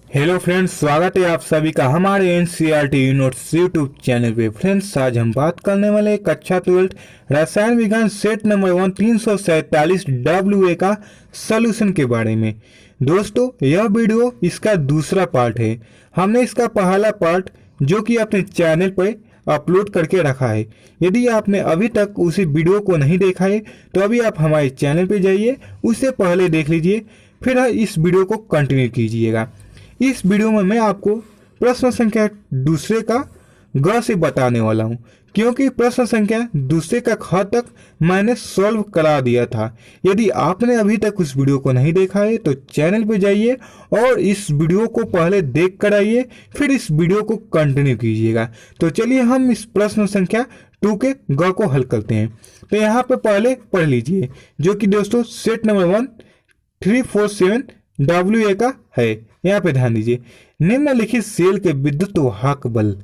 Hello friends, स्वागत है आप सभी का हमारे एनसीईआरटी नोट्स यूट्यूब चैनल पे। फ्रेंड्स, आज हम बात करने वाले हैं कक्षा 12 रसायन विज्ञान सेट नंबर 1 347 WA का सॉल्यूशन के बारे में। दोस्तों, यह वीडियो इसका दूसरा पार्ट है। हमने इसका पहला पार्ट जो कि अपने चैनल पर अपलोड करके रखा है। यदि आपने अभी तक उसी वीडियो को नहीं देखा है तो अभी आप हमारे चैनल पर जाइए, उससे पहले देख लीजिए, फिर इस वीडियो को कंटिन्यू कीजिएगा। इस वीडियो में मैं आपको प्रश्न संख्या दूसरे का ग से बताने वाला हूं, क्योंकि प्रश्न संख्या दूसरे का ख तक मैंने सॉल्व करा दिया था। यदि आपने अभी तक उस वीडियो को नहीं देखा है तो चैनल पे जाइए और इस वीडियो को पहले देख कर आइए, फिर इस वीडियो को कंटिन्यू कीजिएगा। तो चलिए हम इस प्रश्न संख्या 2 के ग को हल करते हैं। तो यहाँ पे पहले पढ़ लीजिए, जो कि दोस्तों सेट नंबर 1 347 WA का है। यहाँ पे ध्यान दीजिए, निम्नलिखित सेल के विद्युत वाहक बल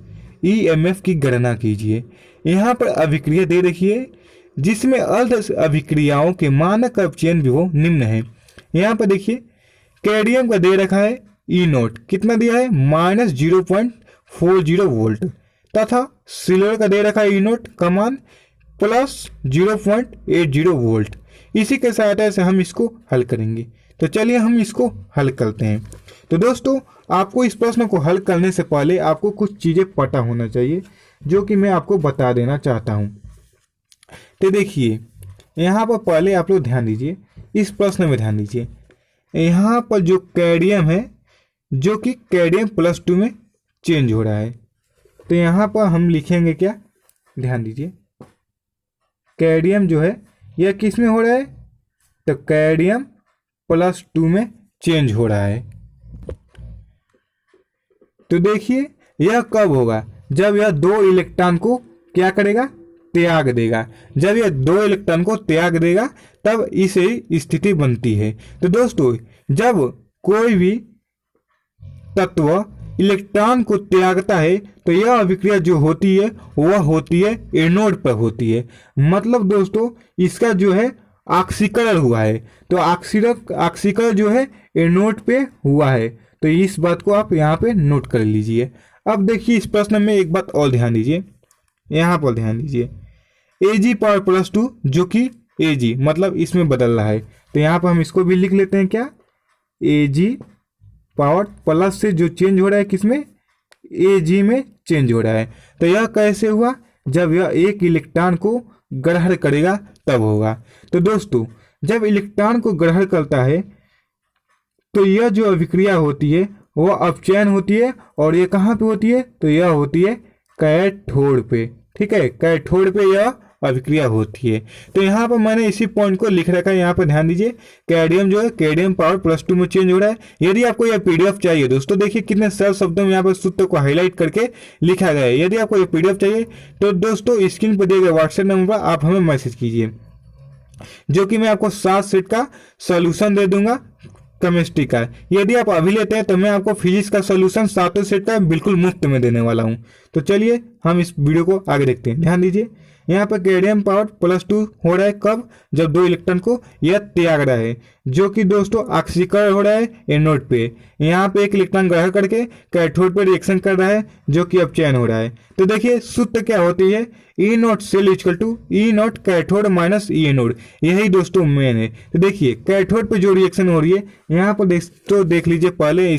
EMF की गणना कीजिए। यहाँ पर अभिक्रिया दे रखी है जिसमें अर्ध अभिक्रियाओं के मानक अपचयन विभव निम्न है। यहाँ पर देखिए, कैडमियम का दे रखा है E0, कितना दिया है -0.40 वोल्ट, तथा सिल्वर का दे रखा है E0 का मान +0.80 वोल्ट। इसी के सहायता से हम इसको हल करेंगे। तो चलिए हम इसको हल करते हैं। तो दोस्तों, आपको इस प्रश्न को हल करने से पहले आपको कुछ चीज़ें पता होना चाहिए, जो कि मैं आपको बता देना चाहता हूं। तो देखिए, यहाँ पर पहले आप लोग ध्यान दीजिए, इस प्रश्न में ध्यान दीजिए। यहाँ पर जो कैडमियम है, जो कि कैडमियम +2 में चेंज हो रहा है, तो यहाँ पर हम लिखेंगे क्या, ध्यान दीजिए, कैडमियम जो है यह किस में हो रहा है, तो कैडमियम +2 में चेंज हो रहा है। तो देखिए, यह कब होगा, जब यह 2 इलेक्ट्रॉन को क्या करेगा, त्याग देगा। जब यह 2 इलेक्ट्रॉन को त्याग देगा तब इसे स्थिति बनती है। तो दोस्तों, जब कोई भी तत्व इलेक्ट्रॉन को त्यागता है तो यह अभिक्रिया जो होती है वह होती है एनोड पर होती है। मतलब दोस्तों, इसका जो है ऑक्सीकरण हुआ है, तो ऑक्सीकरण जो है एनोड पे हुआ है। तो इस बात को आप यहाँ पे नोट कर लीजिए। अब देखिए, इस प्रश्न में एक बात और ध्यान दीजिए, यहाँ पर ध्यान दीजिए, Ag⁻+2 जो कि Ag मतलब इसमें बदल रहा है, तो यहाँ पर हम इसको भी लिख लेते हैं क्या, Ag+ से जो चेंज हो रहा है किसमें, Ag में चेंज हो रहा है। तो यह कैसे हुआ, जब यह एक इलेक्ट्रॉन को ग्रहण करेगा तब होगा। तो दोस्तों, जब इलेक्ट्रॉन को ग्रहण करता है तो यह जो अभिक्रिया होती है वह अपचयन होती है, और ये कहाँ पे होती है, तो यह होती है कैथोड पे। ठीक है, कैथोड पे यह अभिक्रिया होती है। तो यहाँ पर मैंने इसी पॉइंट को लिख रखा है। यहाँ पर ध्यान दीजिए, कैडमियम जो है कैडमियम +2 में चेंज हो रहा है। यदि आपको यह PDF चाहिए, दोस्तों देखिए कितने सरल शब्दों में यहाँ पर सूत्र को हाईलाइट करके लिखा गया है। यदि आपको यह PDF चाहिए तो दोस्तों स्क्रीन पर दिए गए व्हाट्सएप नंबर पर आप हमें मैसेज कीजिए, जो कि मैं आपको 7 सेट का सॉल्यूशन दे दूंगा केमिस्ट्री का। यदि आप अभी लेते हैं तो मैं आपको फिजिक्स का सॉल्यूशन 7 सेट का बिल्कुल मुफ्त में देने वाला हूं। तो चलिए हम इस वीडियो को आगे देखते हैं। ध्यान दीजिए, यहाँ पर कैडमियम +2 हो रहा है कब, जब 2 इलेक्ट्रॉन को यह त्याग रहा है, जो कि दोस्तों ऑक्सीकरण हो रहा है एनोड पे। यहाँ पे एक इलेक्ट्रॉन ग्रहण करके कैथोड पे रिएक्शन कर रहा है, जो कि अपचयन हो रहा है। तो देखिए सूत्र क्या होती है, E0 cell E0 cathode -E anode. यही दोस्तों मेन है। तो देखिए, कैथोड पे जो रिएक्शन हो रही है यहाँ पर देख लीजिए, पहले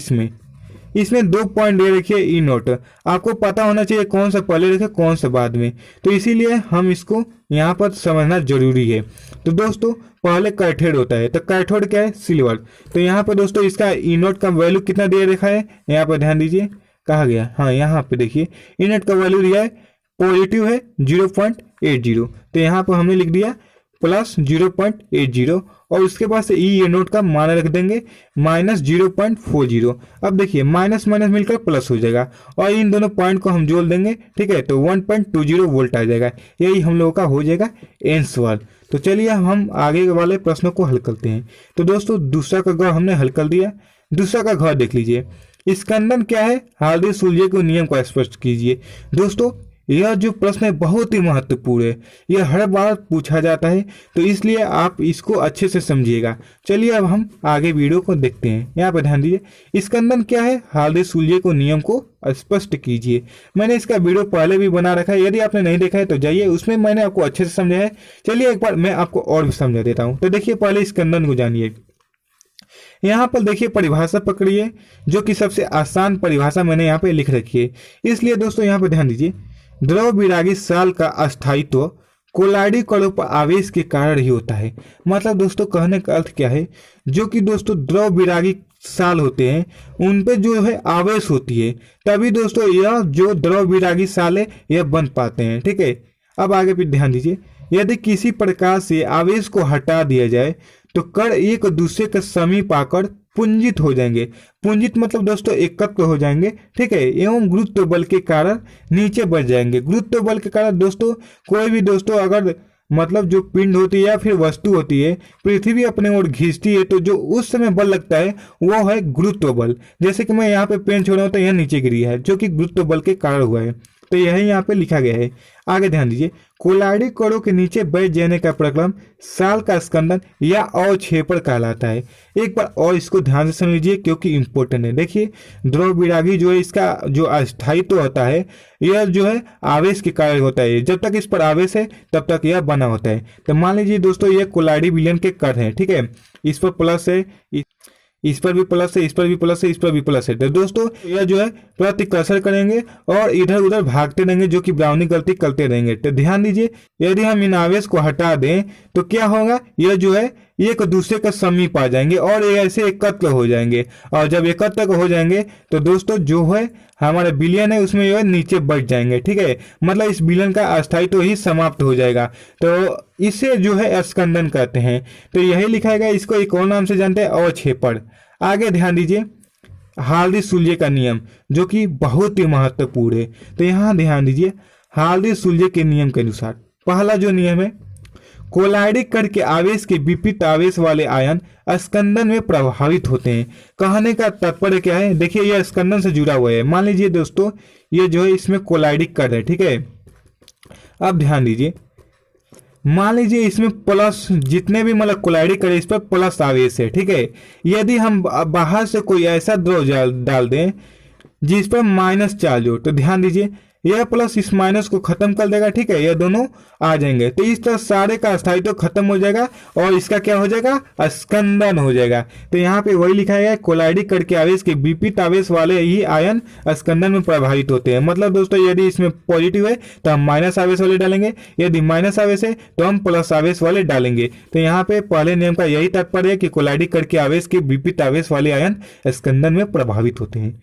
इसमें 2 पॉइंट दे रखिए E0। आपको पता होना चाहिए कौन सा पहले रखे कौन सा बाद में, तो इसीलिए हम इसको यहाँ पर समझना जरूरी है। तो दोस्तों, पहले कैथोड होता है, तो कैथोड क्या है, सिल्वर। तो यहाँ पर दोस्तों इसका E0 का वैल्यू कितना दे रखा है, यहाँ पर ध्यान दीजिए, कहा गया, हाँ यहाँ पे देखिए E0 का वैल्यू दिया है, पॉजिटिव है 0.80। तो यहाँ पर हमने लिख दिया +0.80, और उसके बाद से E एनोड का मान रख देंगे -0.40। अब देखिए माइनस माइनस मिलकर प्लस हो जाएगा, और इन दोनों पॉइंट को हम जोड़ देंगे। ठीक है, तो 1.20 वोल्ट आ जाएगा। यही हम लोगों का हो जाएगा आंसर। तो चलिए हम आगे वाले प्रश्नों को हल करते हैं। तो दोस्तों, दूसरा का ग हमने हल कर दिया। दूसरा का घ देख लीजिए, स्कंदन क्या है, हार्डी सुलजे के नियम को स्पष्ट कीजिए। दोस्तों, यह जो प्रश्न है बहुत ही महत्वपूर्ण है, यह हर बार पूछा जाता है, तो इसलिए आप इसको अच्छे से समझिएगा। चलिए अब हम आगे वीडियो को देखते हैं। यहाँ पर ध्यान दीजिए, स्कंदन क्या है, हार्डी सुलझे को नियम को स्पष्ट कीजिए। मैंने इसका वीडियो पहले भी बना रखा है, यदि आपने नहीं देखा है तो जाइए, उसमें मैंने आपको अच्छे से समझाया है। चलिए एक बार मैं आपको और भी समझा देता हूँ। तो देखिए पहले स्कंदन को जानिए। यहाँ पर देखिए परिभाषा पकड़िए, जो कि सबसे आसान परिभाषा मैंने यहाँ पे लिख रखी है। इसलिए दोस्तों यहाँ पे ध्यान दीजिए, द्रव विरागी साल का अस्थायित्व कोलाइडी कणों पर आवेश के कारण ही होता है। मतलब दोस्तों कहने का अर्थ क्या है, जो कि दोस्तों द्रव विरागी साल होते हैं उन पे जो है आवेश होती है, तभी दोस्तों यह जो द्रव विरागी साल है यह बन पाते हैं। ठीक है, अब आगे भी ध्यान दीजिए, यदि किसी प्रकार से आवेश को हटा दिया जाए तो कण एक दूसरे के समीप आकर पुंजित हो जाएंगे। पुंजित मतलब दोस्तों एकत्र हो जाएंगे। ठीक है, एवं गुरुत्व बल के कारण नीचे बढ़ जाएंगे। गुरुत्व बल के कारण दोस्तों कोई भी दोस्तों अगर मतलब जो पिंड होती है या फिर वस्तु होती है पृथ्वी अपने ओर खींचती है, तो जो उस समय बल लगता है वो है गुरुत्व बल। जैसे कि मैं यहाँ पे पेन छोड़ा हूँ तो यह नीचे गिरी है, जो कि गुरुत्व बल के कारण हुआ है। तो यही यहाँ पे लिखा गया है। आगे ध्यान दीजिए, कोलाइडी कणों के नीचे बैठ जाने का प्रक्रम साल का स्कंदन या अवक्षेपण कहलाता है। एक बार और इसको ध्यान से समझ लीजिए क्योंकि इंपॉर्टेंट है। देखिए द्रव विरागी जो है इसका जो अस्थायित्व होता है यह जो है आवेश के कारण होता है। जब तक इस पर आवेश है तब तक यह बना होता है। तो मान लीजिए दोस्तों ये कोलाइडी विलयन के कण है। ठीक है, इस पर प्लस है, इस पर भी प्लस है, इस पर भी प्लस है, इस पर भी प्लस है। तो दोस्तों यह जो है प्रतिकर्षण करेंगे और इधर उधर भागते रहेंगे, जो कि ब्राउनी गलती करते रहेंगे। तो ध्यान दीजिए, यदि हम इन आवेश को हटा दें तो क्या होगा, यह जो है एक दूसरे के समीप आ जाएंगे और ये ऐसे एकत्र हो जाएंगे। और जब एकत्र हो जाएंगे तो दोस्तों जो है हमारा विलयन है उसमें जो है नीचे बढ़ जाएंगे। ठीक है, मतलब इस विलयन का अस्थायित्व ही समाप्त हो जाएगा। तो इसे जो है स्कंदन कहते हैं। तो यही लिखा गया, इसको एक और नाम से जानते हैं अवक्षेपण। आगे ध्यान दीजिए, हार्डी सुलझे का नियम जो कि बहुत ही महत्वपूर्ण है। तो यहाँ ध्यान दीजिए, हार्डी सुलझे के नियम के अनुसार पहला जो नियम है, कोलाइडी कण के आवेश के विपरीत आवेश वाले आयन स्कंदन में प्रभावित होते हैं। कहने का तात्पर्य क्या है, देखिए यह स्कंदन से जुड़ा हुआ है। मान लीजिए दोस्तों ये जो है इसमें कोलाइडी कण है। ठीक है, अब ध्यान दीजिए, मान लीजिए इसमें प्लस जितने भी मतलब कोलाइडी कण इस पर प्लस आवेश है। ठीक है, यदि हम बाहर से कोई ऐसा द्रव डाल दें जिस पर माइनस चार्ज हो, तो ध्यान दीजिए यह प्लस इस माइनस को खत्म कर देगा। ठीक है, यह दोनों आ जाएंगे, तो इस तरह सारे का अस्थायित्व खत्म हो जाएगा और इसका क्या हो जाएगा, स्कंदन हो जाएगा। तो यहाँ पे वही लिखा है, कोलाइडी कण के आवेश के विपरीत आवेश वाले ही आयन स्कंदन में प्रभावित होते हैं। मतलब दोस्तों यदि इसमें पॉजिटिव है तो हम माइनस आवेश वाले डालेंगे, यदि माइनस आवेश है तो हम प्लस आवेश वाले डालेंगे। तो यहाँ पे पहले नियम का यही तात्पर्य है कि कोलाइडी कण के आवेश के विपरीत आवेश वाले आयन स्कंदन में प्रभावित होते हैं।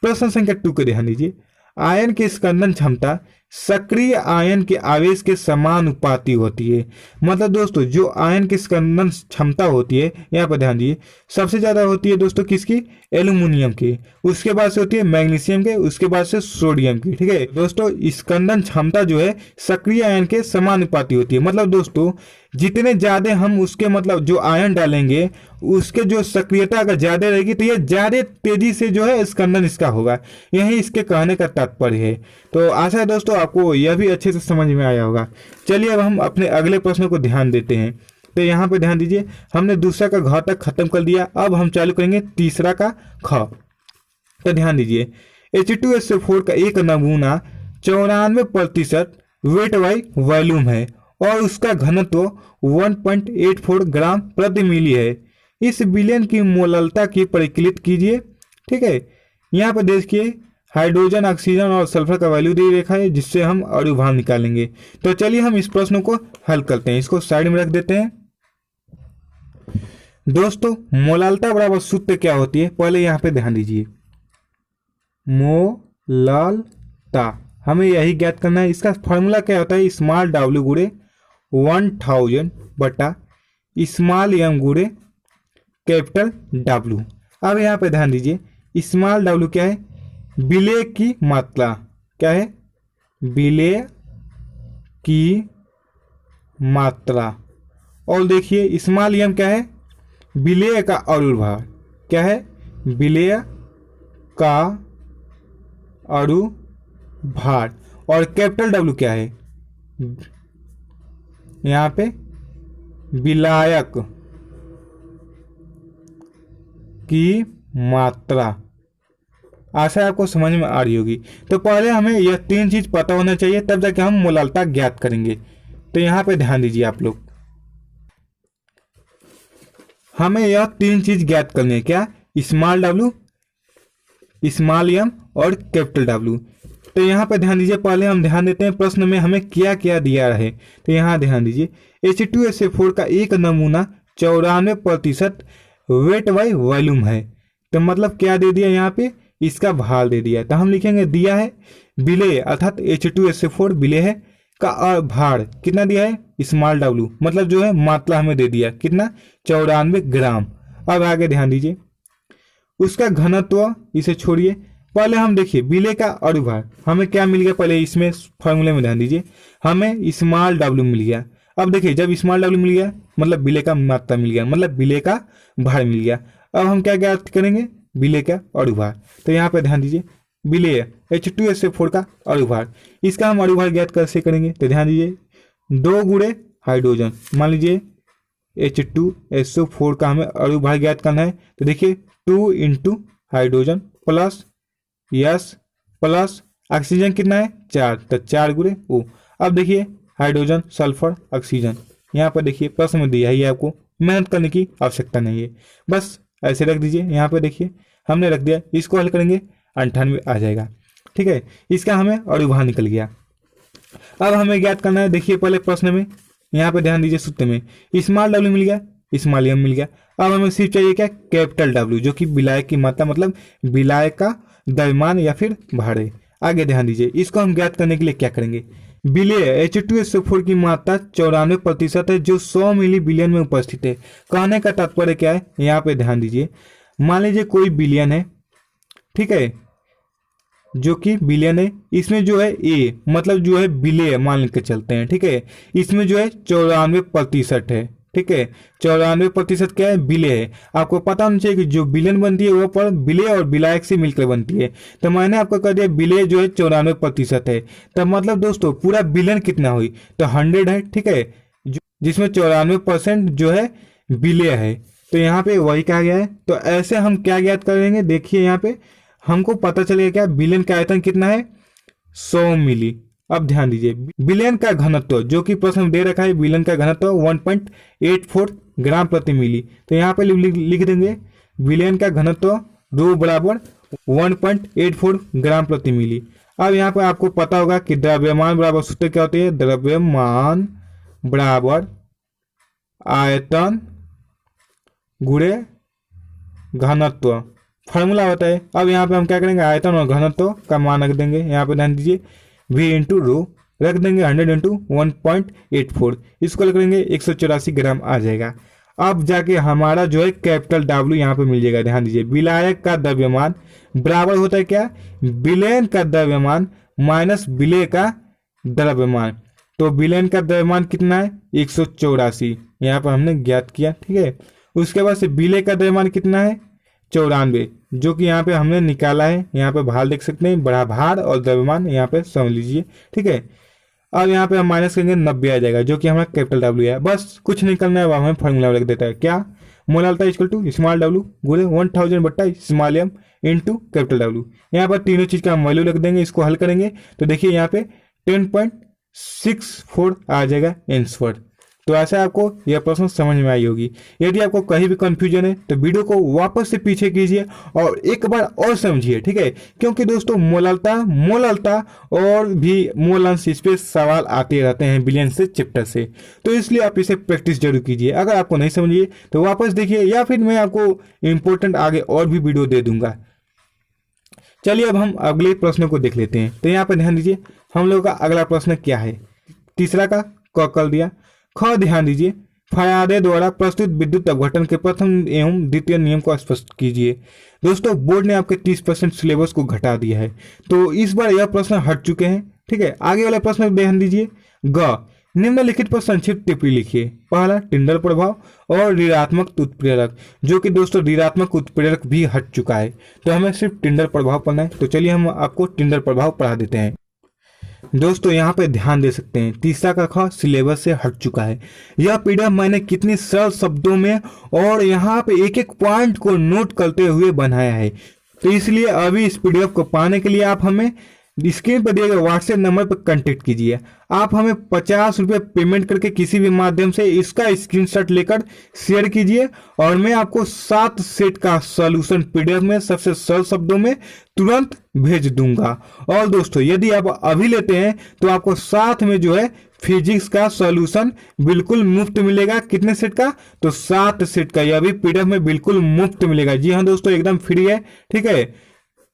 प्रश्न संख्या 2 को ध्यान दीजिए, आयन की स्कंदन क्षमता सक्रिय आयन के आवेश के समानुपाती होती है। मतलब दोस्तों जो आयन की स्कंदन क्षमता होती है, यहाँ पर ध्यान दीजिए, सबसे ज्यादा होती है दोस्तों किसकी, एल्यूमिनियम की, उसके बाद से होती है मैग्नीशियम के, उसके बाद से सोडियम की। ठीक है दोस्तों, स्कंदन क्षमता जो है सक्रिय आयन के समानुपाती होती है। मतलब दोस्तों जितने ज्यादा हम उसके मतलब जो आयन डालेंगे उसके जो सक्रियता अगर ज्यादा रहेगी तो यह ज्यादा तेजी से जो है स्कंदन इसका होगा। यही इसके कहने का तात्पर्य है। तो आशा है दोस्तों आपको यह भी अच्छे से समझ में आया होगा। चलिए अब हम अपने अगले प्रश्न को ध्यान देते हैं। तो यहाँ पे ध्यान दीजिए, हमने दूसरा का घ तक खत्म कर दिया, अब हम चालू करेंगे तीसरा का ख। तो ध्यान दीजिए, H2SO4 का एक नमूना 94% वेट बाई वॉल्यूम है और उसका घनत्व 1.84 ग्राम प्रति मिली है। इस विलयन की मोललता की परिकलित कीजिए। ठीक है, यहाँ पर देखिए हाइड्रोजन, ऑक्सीजन और सल्फर का वैल्यू दे रखा है जिससे हम अणुभार निकालेंगे। तो चलिए हम इस प्रश्न को हल करते हैं, इसको साइड में रख देते हैं। दोस्तों मोलालता बराबर सूत्र क्या होती है, पहले यहाँ पे ध्यान दीजिए, मोलालता हमें यही ज्ञात करना है। इसका फॉर्मूला क्या होता है, स्मॉल w गुणे 1000 बटा स्मॉल m गुणे कैपिटल W। अब यहाँ पे ध्यान दीजिए, स्मॉल w क्या है, विलेय की मात्रा, क्या है, विलेय की मात्रा। और देखिए स्मॉल m क्या है, विलेय का अणुभार, क्या है, विलेय का अणुभार। और कैपिटल डब्ल्यू क्या है, यहाँ पे विलायक की मात्रा। आशा आपको समझ में आ रही होगी। तो पहले हमें यह 3 चीज पता होना चाहिए, तब जाके हम मोलालता ज्ञात करेंगे। तो यहाँ पे ध्यान दीजिए आप लोग, हमें यह 3 चीज ज्ञात करनी है। क्या, स्मॉल डब्ल्यू, स्मॉल एम और कैपिटल डब्ल्यू। तो यहाँ पे ध्यान दीजिए, पहले हम ध्यान देते हैं प्रश्न में हमें क्या क्या दिया है। तो यहाँ ध्यान दीजिए, H2SO4 का एक नमूना 94% वेट बाई वॉल्यूम है। तो मतलब क्या दे दिया यहाँ पे, इसका भार दे दिया। तो हम लिखेंगे दिया है विलेय अर्थात H2SO4 विलेय है का भार कितना दिया है, स्मॉल डब्ल्यू, मतलब जो है मात्रा हमें दे दिया कितना, 94 ग्राम। अब आगे ध्यान दीजिए, उसका घनत्व इसे छोड़िए, पहले हम देखिए विलेय का अणुभार हमें क्या मिल गया। पहले इसमें फॉर्मूले में ध्यान दीजिए, हमें स्मॉल डब्ल्यू मिल गया। अब देखिए जब स्मॉल डब्ल्यू मिल गया मतलब विलेय का मात्रा मिल गया, मतलब विलेय का भार मिल गया। अब हम क्या ज्ञात करेंगे, विलेय का अणुभार। तो यहाँ पे ध्यान दीजिए, विलेय H2SO4 का अणुभार, इसका हम अणुभार ज्ञात कैसे करेंगे। तो ध्यान दीजिए 2 गुणे हाइड्रोजन, मान लीजिए H2SO4 का हमें अणुभार ज्ञात करना है। तो देखिए 2 into hydrogen plus yes plus oxygen कितना है 4, तो 4 गुणे O। अब देखिए हाइड्रोजन सल्फर ऑक्सीजन, यहाँ पर देखिए प्रश्न में दिया है, आपको मेहनत करने की आवश्यकता नहीं है, बस ऐसे रख दीजिए। यहाँ पे देखिए हमने रख दिया, इसको हल करेंगे 98 आ जाएगा। ठीक है, इसका हमें अणुभार निकल गया। अब हमें ज्ञात करना है, देखिए पहले प्रश्न में यहाँ पे ध्यान दीजिए, सूत्र में स्मॉल डब्ल्यू मिल गया, स्मॉल एम मिल गया। अब हमें सिर्फ चाहिए क्या, कैपिटल डब्ल्यू, जो कि विलायक की मात्रा मतलब विलायक का द्रव्यमान या फिर भार है। आगे ध्यान दीजिए, इसको हम ज्ञात करने के लिए क्या करेंगे, विलेय H2SO4 की मात्रा 94% है जो 100 मिली बिलियन में उपस्थित है। कहने का तात्पर्य क्या है, यहाँ पे ध्यान दीजिए, मान लीजिए कोई बिलियन है, ठीक है, जो कि बिलियन है, इसमें जो है ए मतलब जो है विलेय मान के चलते हैं, ठीक है, इसमें जो है 94% है, ठीक है, 94% क्या है, विलेय है। आपको पता होना चाहिए कि जो बिलियन बनती है वो पर विलेय और विलायक से मिलकर बनती है। तो मैंने आपको कह दिया विलेय जो है 94% है, तो मतलब दोस्तों पूरा बिलियन कितना हुई, तो 100 है, ठीक है, जिसमें 94% जो है विलेय है। तो यहाँ पे वही कहा गया है। तो ऐसे हम क्या ज्ञात करेंगे, देखिए यहाँ पे हमको पता चलेगा क्या, बिलियन का आयतन कितना है 100 मिली। अब ध्यान दीजिए, बिलियन का घनत्व जो कि प्रश्न में दे रखा है, बिलियन का घनत्व 1.84 ग्राम प्रति मिली। तो यहाँ पे लिख देंगे बिलियन का घनत्व रो बराबर 1.84 ग्राम प्रति मिली। अब यहाँ पे आपको पता होगा कि द्रव्यमान बराबर सूत्र क्या होती है, द्रव्यमान बराबर आयतन गुणे घनत्व, फार्मूला होता है। अब यहाँ पे हम क्या करेंगे, आयतन और घनत्व का मान रख देंगे। यहाँ पे ध्यान दीजिए V इंटू रो रख देंगे 100 इंटू 1.84, इसको लिख लेंगे 184 ग्राम आ जाएगा। अब जाके हमारा जो है कैपिटल डब्ल्यू यहाँ पे मिल जाएगा। ध्यान दीजिए, विलायक का द्रव्यमान बराबर होता है क्या, विलयन का द्रव्यमान माइनस विलेय का द्रव्यमान। तो विलयन का द्रव्यमान कितना है 184, यहाँ पर हमने ज्ञात किया, ठीक है। उसके बाद से विलेय का द्रव्यमान कितना है 94, जो कि यहाँ पे हमने निकाला है। यहाँ पे भार देख सकते हैं, बड़ा भार और द्रव्यमान यहाँ पे समझ लीजिए, ठीक है। अब यहाँ पे हम माइनस करेंगे 90 आ जाएगा, जो कि हमारा कैपिटल डब्ल्यू है। बस कुछ नहीं करना है, अब हमें फॉर्मूला रख देता है क्या, मोलालता इक्वल टू स्मॉल डब्ल्यू गुणे 1000 बट्टा small M into capital W. यहाँ पर तीनों चीज का हम वैल्यू रख देंगे, इसको हल करेंगे तो देखिए यहाँ पे 10.64 आ जाएगा आंसर। तो ऐसा आपको यह प्रश्न समझ में आई होगी। यदि आपको कहीं भी कंफ्यूजन है तो वीडियो को वापस से पीछे कीजिए और एक बार और समझिए, ठीक है, क्योंकि दोस्तों मोलालता और भी मोल अंश इस पे सवाल आते रहते हैं बिलियन से चैप्टर से, तो इसलिए आप इसे प्रैक्टिस जरूर कीजिए। अगर आपको नहीं समझिए तो वापस देखिए, या फिर मैं आपको इंपॉर्टेंट आगे और भी वीडियो दे दूंगा। चलिए अब हम अगले प्रश्न को देख लेते हैं। तो यहाँ पर ध्यान दीजिए, हम लोग का अगला प्रश्न क्या है, तीसरा का क कर दिया। ख ध्यान दीजिए, फराडे द्वारा प्रस्तुत विद्युत अपघटन के प्रथम एवं द्वितीय नियम को स्पष्ट कीजिए। दोस्तों बोर्ड ने आपके 30% सिलेबस को घटा दिया है, तो इस बार यह प्रश्न हट चुके हैं, ठीक है। आगे वाले प्रश्न में ध्यान दीजिए, ग निम्नलिखित पर संक्षिप्त टिप्पणी लिखिए। पहला टिंडल प्रभाव और ऋणात्मक उत्प्रेरक, जो कि दोस्तों ऋणात्मक उत्प्रेरक भी हट चुका है, तो हमें सिर्फ टिंडल प्रभाव पढ़ना है। तो चलिए हम आपको टिंडल प्रभाव पढ़ा देते हैं। दोस्तों यहाँ पे ध्यान दे सकते हैं, तीसरा कक्षा सिलेबस से हट चुका है। यह पीडीएफ मैंने कितनी सरल शब्दों में और यहाँ पे एक एक पॉइंट को नोट करते हुए बनाया है। तो इसलिए अभी इस पीडीएफ को पाने के लिए आप हमें स्क्रीन पर दिए गए व्हाट्सएप नंबर पर कांटेक्ट कीजिए। आप हमें 50 रुपये पेमेंट करके किसी भी माध्यम से इसका स्क्रीनशॉट लेकर शेयर कीजिए और मैं आपको 7 सेट का सॉल्यूशन पीडीएफ में सबसे सरल शब्दों में तुरंत भेज दूंगा। और दोस्तों यदि आप अभी लेते हैं तो आपको साथ में जो है फिजिक्स का सॉल्यूशन बिल्कुल मुफ्त मिलेगा। कितने सेट का? तो 7 सेट का। यह भी पीडीएफ में बिल्कुल मुफ्त मिलेगा। जी हाँ दोस्तों, एकदम फ्री है, ठीक है।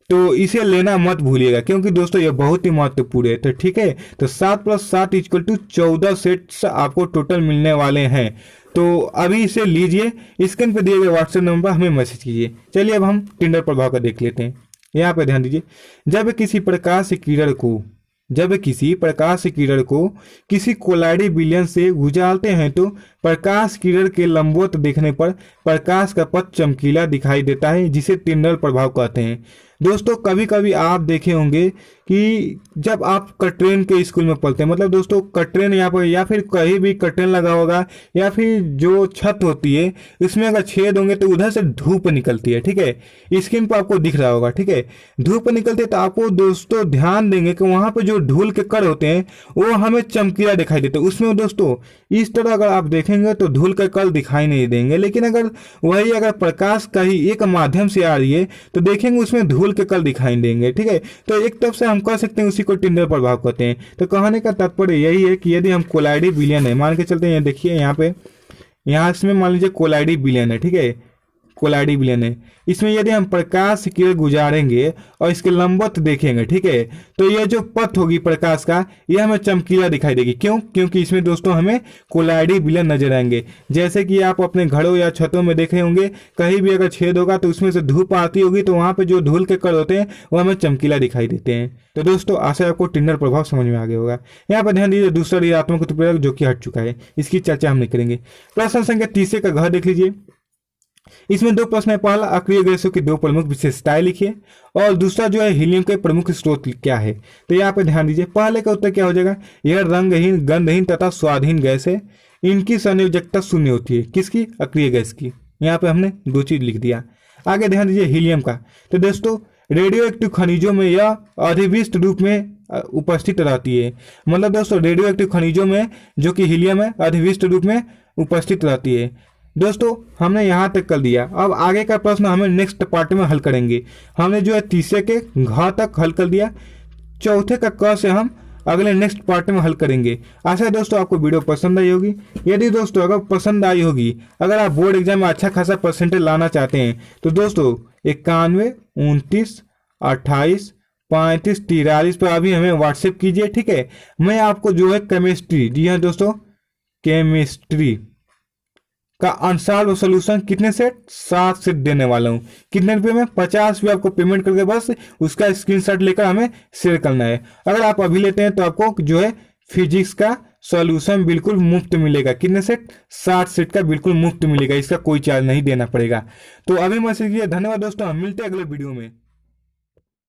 तो इसे लेना मत भूलिएगा क्योंकि दोस्तों ये बहुत ही महत्वपूर्ण है। तो ठीक है, तो 7 + 7 = 14 सेट्स आपको टोटल मिलने वाले हैं। तो अभी इसे लीजिए, स्क्रीन पर दिए गए व्हाट्सएप नंबर हमें मैसेज कीजिए। चलिए अब हम टिंडर प्रभाव का देख लेते हैं। यहाँ पे ध्यान दीजिए, जब किसी प्रकाश किरण को किसी कोलाइडी विलयन से गुजारते हैं तो प्रकाश किरण के लंबवत देखने पर प्रकाश का पथ चमकीला दिखाई देता है, जिसे टिंडर प्रभाव कहते हैं। दोस्तों कभी कभी आप देखे होंगे कि जब आप कटरेन के स्कूल में पढ़ते हैं, मतलब दोस्तों कटरेन यहाँ पर या फिर कहीं भी कटरेन लगा होगा या फिर जो छत होती है इसमें अगर छेद होंगे तो उधर से धूप निकलती है, ठीक है। स्क्रीन पर आपको दिख रहा होगा, ठीक है। धूप निकलती है तो आपको दोस्तों ध्यान देंगे कि वहां पर जो धूल के कण होते हैं वो हमें चमकीला दिखाई देते हैं। उसमें दोस्तों इस तरह अगर आप देखेंगे तो धूल के कण दिखाई नहीं देंगे, लेकिन अगर प्रकाश का ही एक माध्यम से आ रही है तो देखेंगे उसमें धूल के कण दिखाई देंगे, ठीक है। तो एक तरफ से हम कह सकते हैं उसी को टिंडर प्रभाव कहते हैं। तो कहने का तात्पर्य यही है कि यदि हम कोलाइडी विलयन है, मान के चलते हैं, देखिए यहाँ इसमें मान लीजिए कोलाइडी विलयन है, ठीक है, कोलाइडी विलयन है। इसमें यदि हम प्रकाश किरण गुजारेंगे और इसके लंबवत देखेंगे, ठीक है, तो यह जो पथ होगी प्रकाश का यह हमें चमकीला दिखाई देगी। क्यों? क्योंकि इसमें दोस्तों हमें कोलाइडी विलयन नजर आएंगे। जैसे कि आप अपने घरों या छतों में देखे होंगे, कहीं भी अगर छेद होगा तो उसमें से धूप आती होगी तो वहां पे जो धूल के कण होते हैं वो हमें चमकीला दिखाई देते हैं। तो दोस्तों आशा है आपको टिंडर प्रभाव समझ में आ गया होगा। यहाँ पर ध्यान दीजिए, दूसरा ऋणात्मक उत्प्रेरक जो कि हट चुका है, इसकी चर्चा हम नहीं करेंगे। प्रश्न संख्या 30 का घ देख लीजिए। इसमें 2 प्रश्न है। पहला, अक्रिय गैसों की 2 प्रमुख विशेषताएं लिखिए और दूसरा जो है हीलियम के प्रमुख स्रोत क्या है। तो यहाँ पे ध्यान दीजिए, पहले का उत्तर क्या हो जाएगा, यह रंगहीन, गंधहीन तथा स्वादहीन गैस है। इनकी संयोजकता 0 होती है। किसकी? अक्रिय गैस की। यहाँ पे हमने 2 चीज लिख दिया। आगे ध्यान दीजिए हीलियम का। तो दोस्तों रेडियो एक्टिव खनिजों में यह अधिविष्ट रूप में उपस्थित रहती है। मतलब दोस्तों रेडियो एक्टिव खनिजों में जो कि हीलियम है अधिविष्ट रूप में उपस्थित रहती है। दोस्तों हमने यहाँ तक कर दिया। अब आगे का प्रश्न हमें नेक्स्ट पार्ट में हल करेंगे। हमने जो है तीसरे के घ तक हल कर दिया, चौथे का क से हम अगले नेक्स्ट पार्ट में हल करेंगे। आशा है दोस्तों आपको वीडियो पसंद आई होगी। यदि दोस्तों अगर पसंद आई होगी, अगर आप बोर्ड एग्जाम में अच्छा खासा परसेंटेज लाना चाहते हैं तो दोस्तों 91 29 28 35 43 पर अभी हमें व्हाट्सएप कीजिए, ठीक है। मैं आपको जो है केमिस्ट्री, जी हाँ दोस्तों, केमिस्ट्री का अनसॉल्व सॉल्यूशन कितने सेट? 7 सेट देने वाला हूँ। कितने रुपए में? 50 रुपये आपको पेमेंट करके बस उसका स्क्रीनशॉट लेकर हमें शेयर करना है। अगर आप अभी लेते हैं तो आपको जो है फिजिक्स का सॉल्यूशन बिल्कुल मुफ्त मिलेगा। कितने सेट? 7 सेट का बिल्कुल मुफ्त मिलेगा, इसका कोई चार्ज नहीं देना पड़ेगा। तो अभी मैसेज कीजिए। धन्यवाद दोस्तों, हम मिलते हैं अगले वीडियो में।